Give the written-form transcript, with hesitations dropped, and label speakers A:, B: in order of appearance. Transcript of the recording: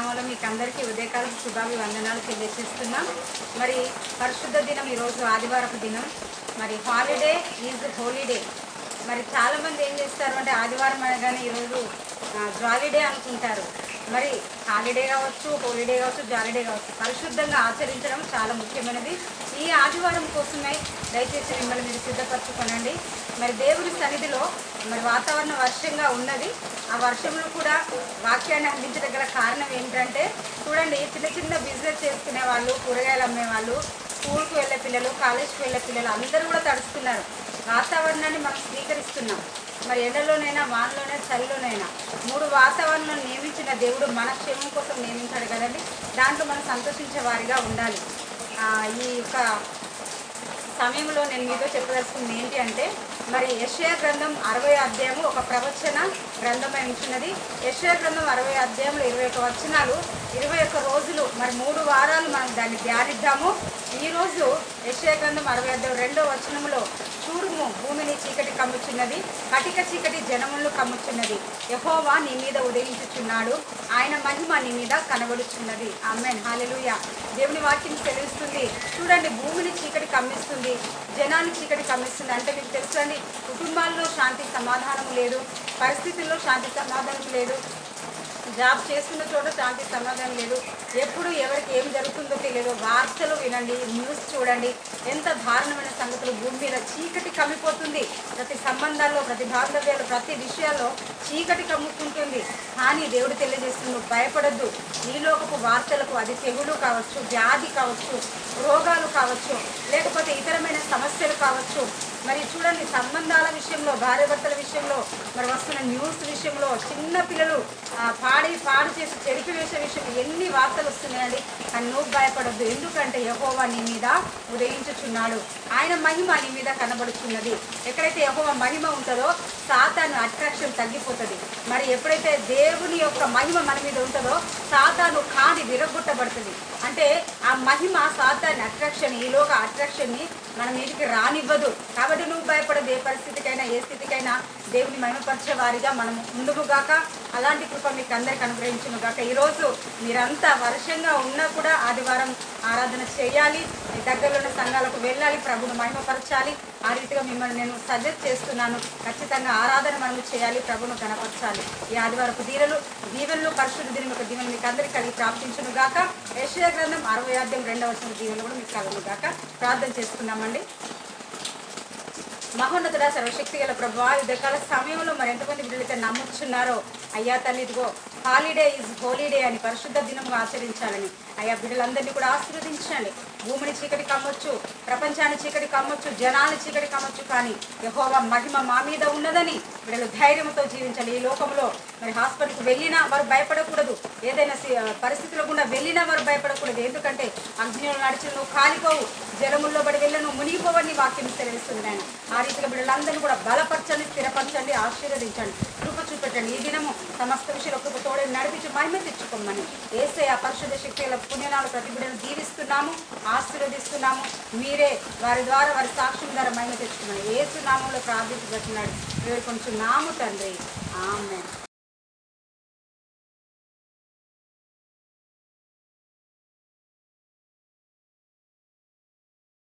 A: నామంలో మీకు అందరికీ ఉదయకాల శుభాభివందనాలు తెలియజేస్తున్నాం. మరి పరిశుద్ధ దినం ఈరోజు ఆదివారపు దినం. మరి హాలిడే ఈజ్ హోలీడే. మరి చాలామంది ఏం చేస్తారు అంటే ఆదివారం అనగానే ఈరోజు జాలీడే అనుకుంటారు. మరి హాలిడే కావచ్చు, హోలీడే కావచ్చు, జాలీడే కావచ్చు, పరిశుద్ధంగా ఆచరించడం చాలా ముఖ్యమైనది. ఈ ఆదివారం కోసమే దయచేసి మిమ్మల్ని మీరు సిద్ధపరచుకోనండి. మరి దేవుడి సన్నిధిలో మరి వాతావరణం వర్షంగా ఉన్నది. ఆ వర్షంలో కూడా వాక్యాన్ని అందించదగ్గర కారణం ఏంటంటే చూడండి, చిన్న చిన్న బిజినెస్ చేసుకునే వాళ్ళు, కూరగాయలు అమ్మేవాళ్ళు, స్కూల్కి వెళ్ళే పిల్లలు, కాలేజ్కి వెళ్ళే పిల్లలు అందరూ కూడా తడుస్తున్నారు. వాతావరణాన్ని మనం స్వీకరిస్తున్నాం. మరి ఎండలోనైనా, వానలోనైనా, చలిలోనైనా 3 వాతావరణాలను నియమించిన దేవుడు మన క్షేమం కోసం నియమించాడు కదండి. దాంట్లో మనం సంతోషించే వారిగా ఉండాలి. ఈ యొక్క సమయంలో నేను మీతో చెప్పదలుచుకుంది ఏంటి అంటే, మరి యెషయా గ్రంథం 60వ అధ్యాయము ఒక ప్రవచన గ్రంథమై ఉంటున్నది. యెషయా గ్రంథం 60వ అధ్యాయంలో 21 వచనాలు, 21 రోజులు, మరి 3 వారాలు మనం దాన్ని ధ్యానిద్దాము. ఈరోజు యెషయా గ్రంథం 60వ అధ్యాయం 2వ వచనంలో, చూడుము భూమిని చీకటి కమ్ముచున్నది, కటిక చీకటి జనములను కమ్ముచున్నది, యెహోవా నీ మీద ఉదయించుచున్నాడు, ఆయన మహిమ నీ మీద కనబడుచున్నది. ఆమేన్, హల్లెలూయా. దేవుని వాక్యం తెలుస్తుంది. చూడండి, భూమిని చీకటి కమ్మిస్తుంది, జనాన్ని చీకటి కమ్మిస్తుంది. అంటే మీకు తెలుసండి, కుటుంబాల్లో శాంతి సమాధానం లేదు, పరిస్థితుల్లో శాంతి సమాధానం లేదు, జాబ్ చేసుకున్న చోట శాంతి సమాధానం లేదు, ఎప్పుడు ఎవరికి ఏం జరుగుతుందో తెలియదు. వార్తలు వినండి, న్యూస్ చూడండి, ఎంత దారుణమైన సంగతులు. భూమి మీద చీకటి కమ్మిపోతుంది. ప్రతి సంబంధాల్లో, ప్రతి బాంధవ్యాలు, ప్రతి విషయాల్లో చీకటి కమ్ముకుంటుంది. కానీ దేవుడు తెలియజేస్తుంది, నువ్వు భయపడద్దు. ఈ లోకపు వార్తలకు, అది తెగులు కావచ్చు, వ్యాధి కావచ్చు, రోగాలు కావచ్చు, లేకపోతే ఇతరమైన సమస్యలు కావచ్చు, మరి చూడండి సంబంధాల విషయంలో, భార్యాభర్తల విషయంలో, మరి వస్తున్న న్యూస్ విషయంలో, చిన్న పిల్లలు పాడు చేసి చెరిపి వేసే విషయంలో ఎన్ని వార్తలు వస్తున్నాయండి. కానీ నువ్వు భయపడద్దు, ఎందుకంటే యెహోవా నీ మీద ఉదయించుచున్నాడు, ఆయన మహిమ నీ మీద కనబడుచున్నది. ఎక్కడైతే యెహోవా మహిమ ఉంటుందో సాతాను అట్రాక్షన్ తగ్గిపోతుంది. మరి ఎప్పుడైతే దేవుని యొక్క మహిమ మన మీద ఉంటుందో సాతాను కాని విరగొట్టబడుతుంది. అంటే ఆ మహిమ సాతాన్ని అట్రాక్షన్, ఈలోగా అట్రాక్షన్ని మన మీదకి రానివ్వదు. కాబట్టి నువ్వు భయపడదు. ఏ పరిస్థితికైనా, ఏ స్థితికైనా దేవుని మహిమపరిచే వారిగా మనం ఉండుగాక. అలాంటి కృప మీకు అందరికి అనుగ్రహించును గాక. ఈరోజు మీరంతా వర్షంగా ఉన్నా కూడా ఆదివారం ఆరాధన చేయాలి, దగ్గరలో ఉన్న సంఘాలకు వెళ్ళాలి, ప్రభును మహిమపరచాలి. ఆ రీతిగా మిమ్మల్ని నేను సజెస్ట్ చేస్తున్నాను. ఖచ్చితంగా ఆరాధన మనము చేయాలి, ప్రభును కనపరచాలి. ఈ ఆదివారపు దీవెనలు పరిశుద్ధ దినం యొక్క దీవెనలు మీకు అందరికీ కలిగి ప్రాప్తించును గాక. యెషయా గ్రంథం 60వ అధ్యాయం 2వ వచనం దీవెనలు కూడా మీకు కలుగును గాక. ప్రార్థన చేసుకుందామండి. మహోన్నతుడా, సర్వశక్తి గల ప్రభువా, యుద్ధకాల సమయంలో మరి ఎంతమంది బిడ్డలైతే నమ్ముచున్నారో అయ్యా తల్లి, ఇదిగో హాలిడే ఈజ్ హోలీడే అని పరిశుద్ధ దినంగా ఆచరించాలని అయ్యా బిడ్డలందరినీ కూడా ఆశీర్వదించండి. భూమిని చీకటి కమ్మొచ్చు, ప్రపంచాన్ని చీకటి కమ్మొచ్చు, జనాన్ని చీకటి కమ్మొచ్చు, కానీ యెహోవా మహిమ మా మీద ఉన్నదని బిడ్డలు ధైర్యంతో జీవించాలి. ఈ లోకంలో మరి హాస్పిటల్కి వెళ్ళినా వారు భయపడకూడదు, ఏదైనా పరిస్థితుల్లో గుండా వెళ్ళినా వారు భయపడకూడదు. ఎందుకంటే అగ్నిలో నడిచి నువ్వు కాలిపోవు, జలముల్లో పడి వెళ్ళి నువ్వు మునిగిపోవని వాక్యం తెలియస్తుంది. ఆయన ఆ రీతిగా బిడ్డలందరినీ కూడా బలపరచండి, స్థిరపరచండి, ఆశీర్వదించండి, కృప చూపెట్టండి. ఈ దినము సమస్త విషయంలో కృప తోడని నడిపించి మహిమ తెచ్చుకోమని యేసయ్య పరిశుద్ధ శక్తి గల పుణ్యనాలు ప్రతి బిడ్డను దీవిస్తున్నాము, ఆశీర్వదిస్తున్నాము. మీరే వారి ద్వారా, వారి సాక్ష్యం ద్వారా మహిమ తెచ్చుకోమని యేసు నామంలో ప్రార్థించబడుతున్నాడు. కొంచెం నాము తండ్రి. ఆమేన్.